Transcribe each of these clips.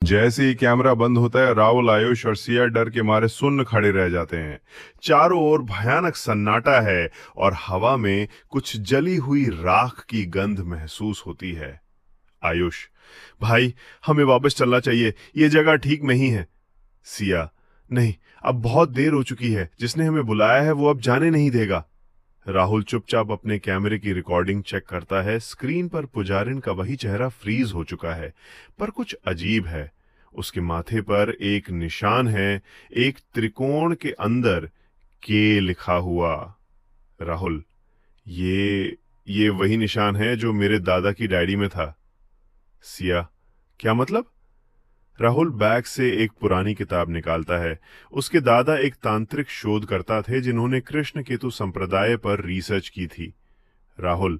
जैसे ही कैमरा बंद होता है, राहुल, आयुष और सिया डर के मारे सुन्न खड़े रह जाते हैं। चारों ओर भयानक सन्नाटा है और हवा में कुछ जली हुई राख की गंध महसूस होती है। आयुष, भाई, हमें वापस चलना चाहिए, ये जगह ठीक नहीं है। सिया, नहीं, अब बहुत देर हो चुकी है, जिसने हमें बुलाया है वो अब जाने नहीं देगा। राहुल चुपचाप अपने कैमरे की रिकॉर्डिंग चेक करता है। स्क्रीन पर पुजारिन का वही चेहरा फ्रीज हो चुका है, पर कुछ अजीब है। उसके माथे पर एक निशान है, एक त्रिकोण के अंदर के लिखा हुआ। राहुल, ये वही निशान है जो मेरे दादा की डायरी में था। सिया, क्या मतलब? राहुल बैग से एक पुरानी किताब निकालता है। उसके दादा एक तांत्रिक शोधकर्ता थे जिन्होंने कृष्ण केतु संप्रदाय पर रिसर्च की थी। राहुल,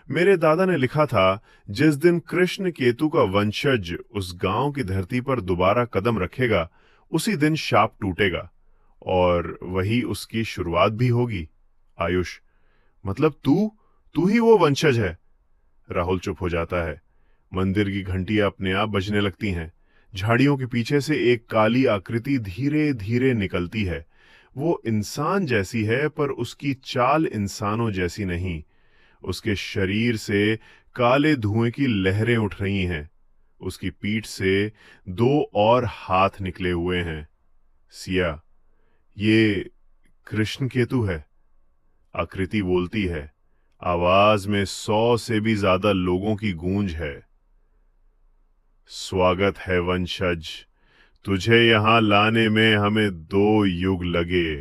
मेरे दादा ने लिखा था, जिस दिन कृष्ण केतु का वंशज उस गांव की धरती पर दोबारा कदम रखेगा, उसी दिन शाप टूटेगा और वही उसकी शुरुआत भी होगी। आयुष, मतलब तू तू ही वो वंशज है? राहुल चुप हो जाता है। मंदिर की घंटियां अपने आप बजने लगती हैं। झाड़ियों के पीछे से एक काली आकृति धीरे धीरे निकलती है। वो इंसान जैसी है, पर उसकी चाल इंसानों जैसी नहीं। उसके शरीर से काले धुएं की लहरें उठ रही हैं। उसकी पीठ से दो और हाथ निकले हुए हैं। सिया, ये कृष्ण केतु है। आकृति बोलती है। आवाज में 100 से भी ज्यादा लोगों की गूंज है। स्वागत है वंशज, तुझे यहां लाने में हमें 2 युग लगे।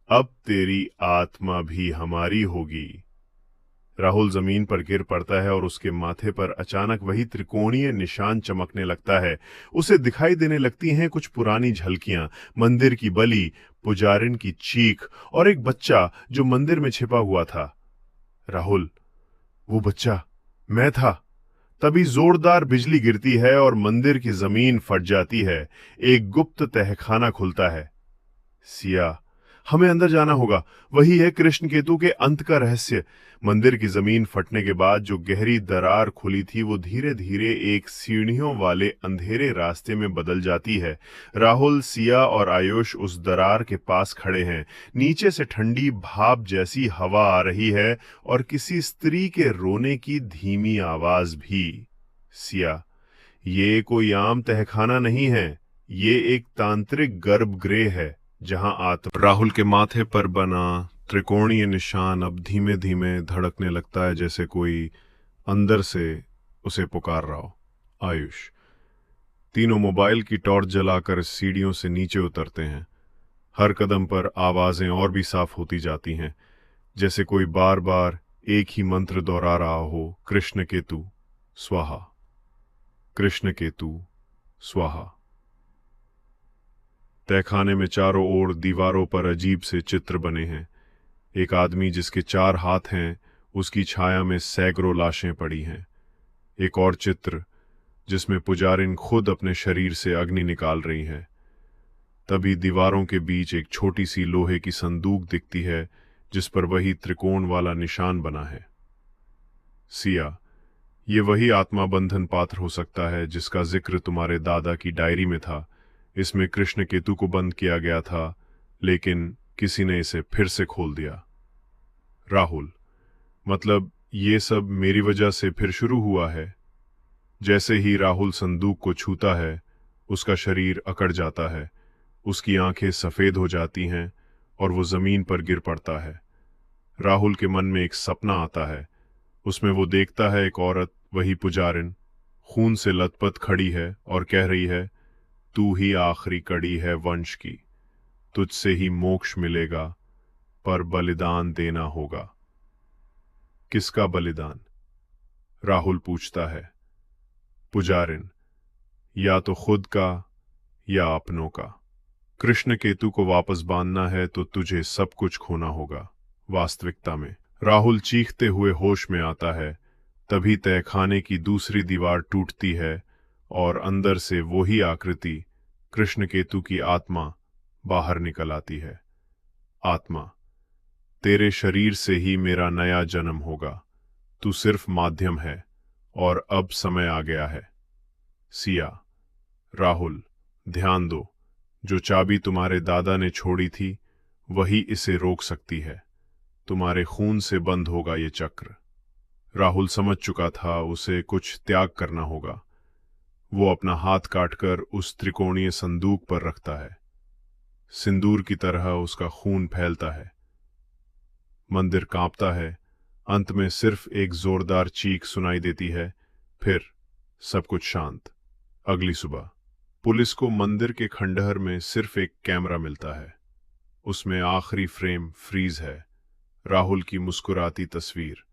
अब तेरी आत्मा भी हमारी होगी। राहुल जमीन पर गिर पड़ता है और उसके माथे पर अचानक वही त्रिकोणीय निशान चमकने लगता है। उसे दिखाई देने लगती हैं कुछ पुरानी झलकियां, मंदिर की बलि, पुजारिन की चीख और एक बच्चा जो मंदिर में छिपा हुआ था। राहुल, वो बच्चा मैं था। तभी जोरदार बिजली गिरती है और मंदिर की जमीन फट जाती है। एक गुप्त तहखाना खुलता है। सिया, हमें अंदर जाना होगा, वही है कृष्ण केतु के अंत का रहस्य। मंदिर की जमीन फटने के बाद जो गहरी दरार खुली थी वो धीरे धीरे एक सीढ़ियों वाले अंधेरे रास्ते में बदल जाती है। राहुल, सिया और आयुष उस दरार के पास खड़े हैं। नीचे से ठंडी भाप जैसी हवा आ रही है और किसी स्त्री के रोने की धीमी आवाज भी। सिया, ये कोई आम तहखाना नहीं है, ये एक तांत्रिक गर्भगृह है जहां आत्मा। राहुल के माथे पर बना त्रिकोणीय निशान अब धीमे धीमे धड़कने लगता है, जैसे कोई अंदर से उसे पुकार रहा हो। आयुष, तीनों मोबाइल की टॉर्च जलाकर सीढ़ियों से नीचे उतरते हैं। हर कदम पर आवाजें और भी साफ होती जाती हैं, जैसे कोई बार बार एक ही मंत्र दोहरा रहा हो, कृष्ण केतु स्वाहा, कृष्ण केतु स्वाहा। तहखाने में चारों ओर दीवारों पर अजीब से चित्र बने हैं। एक आदमी जिसके 4 हाथ हैं, उसकी छाया में सैकड़ों लाशें पड़ी हैं। एक और चित्र जिसमें पुजारिन खुद अपने शरीर से अग्नि निकाल रही हैं। तभी दीवारों के बीच एक छोटी सी लोहे की संदूक दिखती है, जिस पर वही त्रिकोण वाला निशान बना है। सिया, ये वही आत्मा बंधन पात्र हो सकता है जिसका जिक्र तुम्हारे दादा की डायरी में था। इसमें कृष्ण केतु को बंद किया गया था, लेकिन किसी ने इसे फिर से खोल दिया। राहुल, मतलब ये सब मेरी वजह से फिर शुरू हुआ है? जैसे ही राहुल संदूक को छूता है, उसका शरीर अकड़ जाता है, उसकी आंखें सफेद हो जाती हैं और वो जमीन पर गिर पड़ता है। राहुल के मन में एक सपना आता है। उसमें वो देखता है एक औरत, वही पुजारिन, खून से लथपथ खड़ी है और कह रही है, तू ही आखिरी कड़ी है वंश की, तुझसे ही मोक्ष मिलेगा, पर बलिदान देना होगा। किसका बलिदान? राहुल पूछता है। पुजारिन, या तो खुद का या अपनों का। कृष्ण केतु को वापस बांधना है तो तुझे सब कुछ खोना होगा, वास्तविकता में। राहुल चीखते हुए होश में आता है। तभी तहखाने की दूसरी दीवार टूटती है और अंदर से वही आकृति, कृष्ण केतु की आत्मा, बाहर निकल आती है। आत्मा, तेरे शरीर से ही मेरा नया जन्म होगा। तू सिर्फ माध्यम है और अब समय आ गया है। सिया, राहुल, ध्यान दो, जो चाबी तुम्हारे दादा ने छोड़ी थी वही इसे रोक सकती है। तुम्हारे खून से बंद होगा ये चक्र। राहुल समझ चुका था उसे कुछ त्याग करना होगा। वो अपना हाथ काटकर उस त्रिकोणीय संदूक पर रखता है। सिंदूर की तरह उसका खून फैलता है। मंदिर कांपता है। अंत में सिर्फ एक जोरदार चीख सुनाई देती है, फिर सब कुछ शांत। अगली सुबह पुलिस को मंदिर के खंडहर में सिर्फ एक कैमरा मिलता है। उसमें आखिरी फ्रेम फ्रीज है, राहुल की मुस्कुराती तस्वीर।